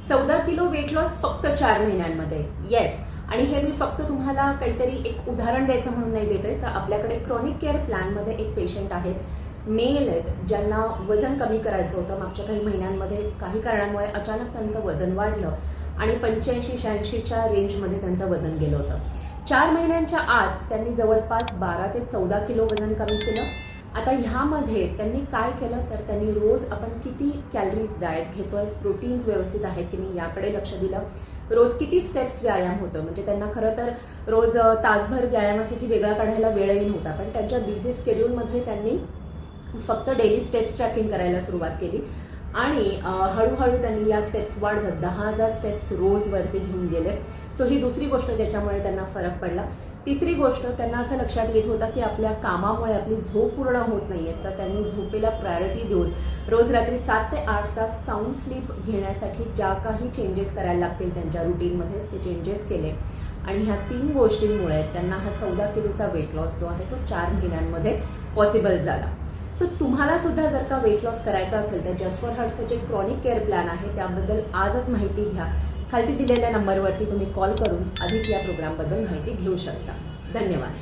14 kilo weight loss फक्त 4 महिन्यांमध्ये. Yes. आणि हे मी फक्त तुम्हाला काहीतरी एक उदाहरण द्यायचं म्हणून नाही देते. तर आपल्याकडे क्रॉनिक केअर प्लॅनमध्ये एक पेशंट आहेत, मेल आहेत, ज्यांना वजन कमी करायचं होतं. मागच्या काही महिन्यांमध्ये काही कारणांमुळे अचानक त्यांचं वजन वाढलं आणि 85-86च्या रेंजमध्ये त्यांचं वजन गेलं होतं. 4 महिन्यांच्या आत त्यांनी जवळपास 12 ते 14 किलो वजन कमी केलं. आता ह्यामध्ये त्यांनी काय केलं तर त्यांनी रोज आपण किती कॅलरीज डाएट घेतोय, प्रोटीन्स व्यवस्थित आहेत की नाही याकडे लक्ष दिलं. रोज किती स्टेप्स व्यायाम होतं, म्हणजे त्यांना खरं तर रोज तासभर व्यायामासाठी वेगळा काढायला वेळही नव्हता, पण त्यांच्या बिझी शेड्यूलमध्ये त्यांनी फक्त डेली स्टेप्स ट्रॅकिंग करायला सुरुवात केली आणि हळूहळू त्यांनी या स्टेप्स वाढवत 10,000 स्टेप्स रोजवरती घेऊन गेले. सो ही दुसरी गोष्ट ज्याच्यामुळे त्यांना फरक पडला. तिसरी गोष्ट, त्यांना असं लक्षात येत होतं की आपल्या कामामुळे आपली झोप पूर्ण होत नाहीये, तर त्यांनी झोपेला प्रायोरिटी देऊन रोज रात्री 7 ते 8 तास साऊंड स्लीप घेण्यासाठी ज्या काही चेंजेस करायला लागतील त्यांच्या रुटीनमध्ये ते चेंजेस केले आणि ह्या 3 गोष्टींमुळे त्यांना हा 14 किलोचा वेट लॉस जो आहे तो 4 महिन्यांमध्ये पॉसिबल झाला. सो तुम्हाला सुद्धा जर का वेट लॉस करायचा असेल तर जस्ट फॉर हार्टचं जे क्रॉनिक केअर प्लॅन आहे त्याबद्दल आजच माहिती घ्या. खालती दिलेल्या नंबरवरती तुम्ही कॉल करून अधिक या प्रोग्रामबद्दल माहिती घेऊ शकता. धन्यवाद.